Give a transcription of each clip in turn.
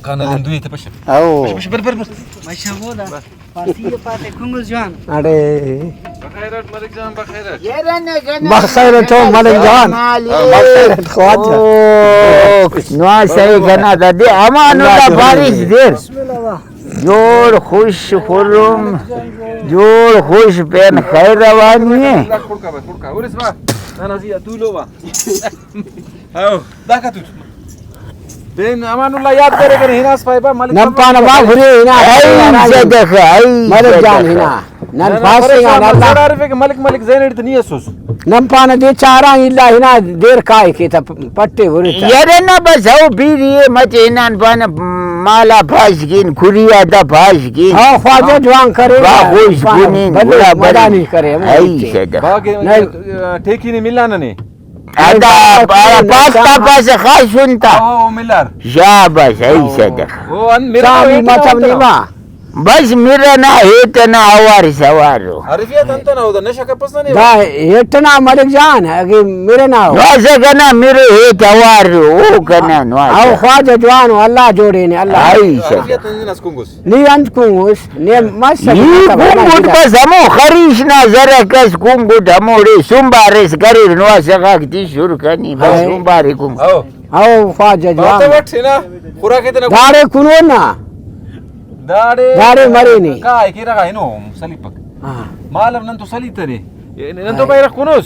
Kanan duit apa sih? Oh. Ber. Masya Allah. Pasti Pak Kungul Juan. Ade. Bakhairat Malik Jan bakhairat. Bakhairat to Malik Jan. Bakhairat khwaja. Oh, nuai saya kena tadi amanullah baris dir. जोर खुश खुर्रम जोर खुश pen खैर रवानी है Kurka. Uris ba? Nana zia tulo ba? Hao, daka tut. Ben amanullah याद करे कर हिनास पाइबा Malik. Nampana ba khuri hina. आई से देख आई Malik Jan hina. Nan passing an Allah. Arife ke Malik Zainid tani asus. Nampana de charang illa hina der kai ke ta patte hurita. यारे ना बस आओ बीरी मत इनान पान माला फाशगिन खुरिया दा फाशगिन हां ख्वाजा जवान करे बा खुश गुनी बड़ा बड़ा नहीं करे आई से देख Baage ठेकी ने मिला ना ने. अदा पास्ता पास खास सुनता Oh millar. शाबाश आई से देख Oh an mera. Sami macam ni ma. बस मेरा ना हेत ना आवार सवारो Arifiyat anta na uda nasha ka pasna ne. Da hetna Malik Jan agi mere na ho. नौसे कना मेरे हेत आवार ओ कना Au नौसे ख्वाजा जवान Allah jode ni Allah. आई से Arifiyat nas kungus. Ni ant kungus ne masa. ये कुंगुट बस हमो खरीश ना जरा कस कुंगुट हमो रे सुंबारेस करी नौसे का किती शुरू करनी बस सुंबारे कुंग Hao. Au ख्वाजा Bata जवान. wat sina. Pura kitna. Dare kuno na. Dare mari ni. Kai kira ka ino salipak. Ah. Malam nanto salitare. Nanto bayrak kunus.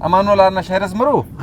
amanullah na shahras maru.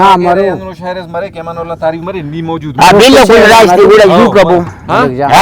Na maru. Anu shahras mare ke amanullah tarikh mare ni mawjud. आप बिल्कुल रास्ते गुड़ा you कबो हाँ?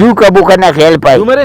You कबो करना खेल पाई Tu mare?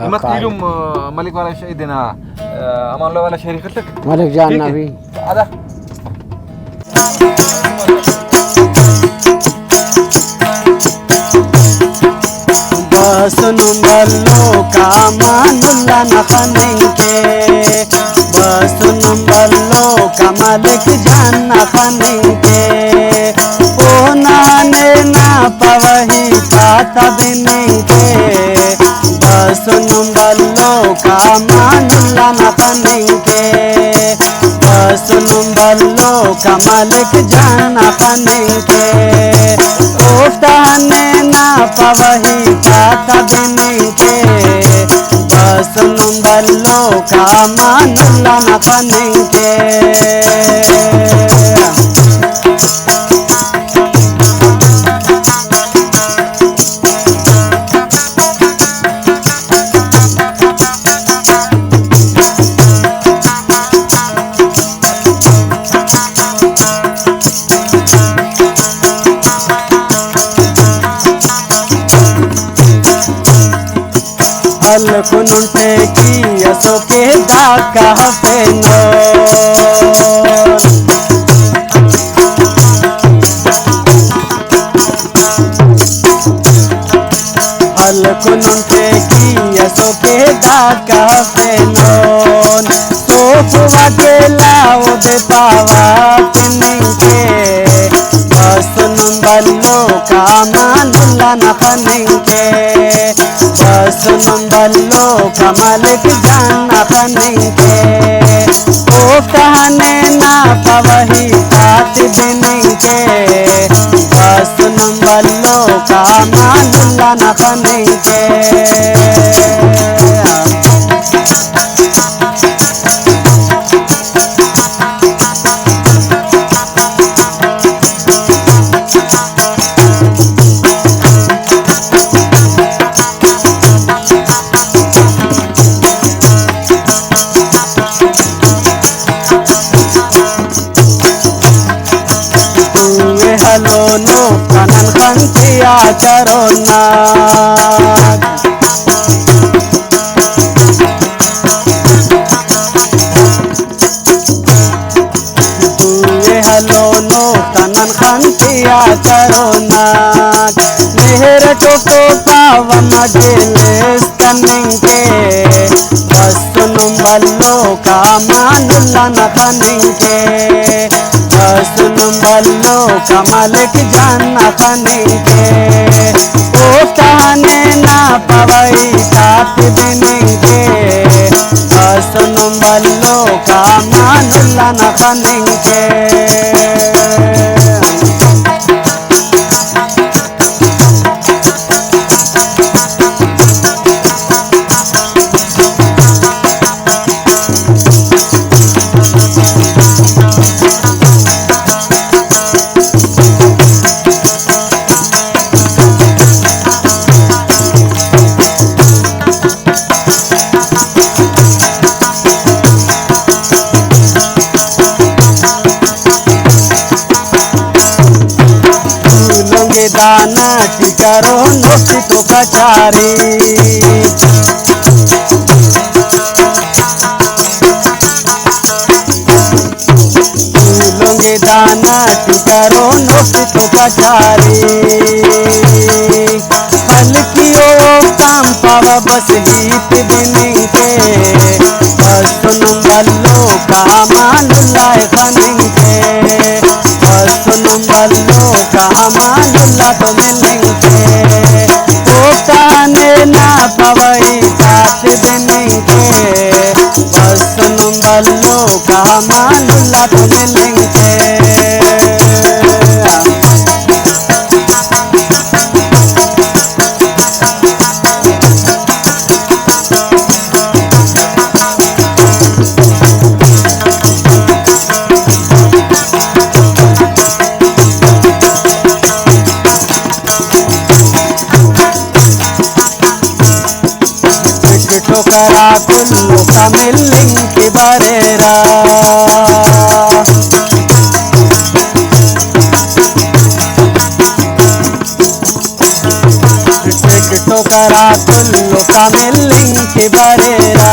Mat ilum Malik wala shahidina amanullah wala shahri khatak. Malik Jan nabi. Ada. Basunum ballo kamanulla nakhanenke. Basunum ballo kamalik Jan nakhanenke. O nane na pavahi pata binenke. Basunum ballo kamanulla nakhanenke. Basunum ballo kamalik Jan nakhanenke. Oftane na pavahi pata binenke. Basunum ballo kamanulla nakhanenke. Alkununte ki asoke daka hafeno. Alkununte ki asoke daka hafeno. Sofu wadela ode pawa teninke. Basunum ballo kamanulla nakhanenke. Basunum ballo kamalik Jan nakhanenke. Oftane na pavahi pati binenke. Basunum ballo kamanulla nakhanenke. Halono kanan khanti acarona. Tuwe halono kanan khanti acarona. Meher toko pawa mageles kanenke. Basunum ballo kamanulla nakhanenke. Basunum ballo kamalik Jan nakhanenke. Oftane na pavai tat binenke. का मानुल्ला न खनिंके दाना टिकारो नोसी तो कचारी लोंगे दाना टिकारो नोसी तो कचारी हल्कियो काम पावा बस गीत binning के सुन बल्लो का मानुल्ला खनिंके सुन बल्लो का मानुल्ला तो मिलेंगे ओ काने ना पवई साथ देनेंगे बस सुन बल्लो का मानुल्ला तो मिलेंगे ठोकरा कुल्लो का मिलिंग की बरेरा ठोकरा कुल्लो का मिलिंग की बरेरा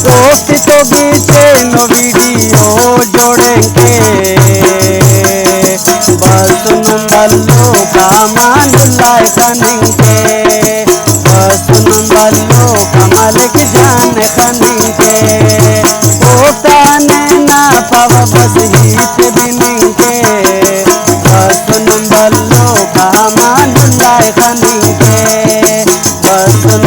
दोस्त तो बीते नो वीडियो जोड़ेंगे बस सुन बल्लो का मानुल्ला खनिंके सुन बल्लो कमल की जान खनिंके ओ काने ना पव बस हित बिनिंके सुन बल्लो का मानुल्ला खनिंके सुन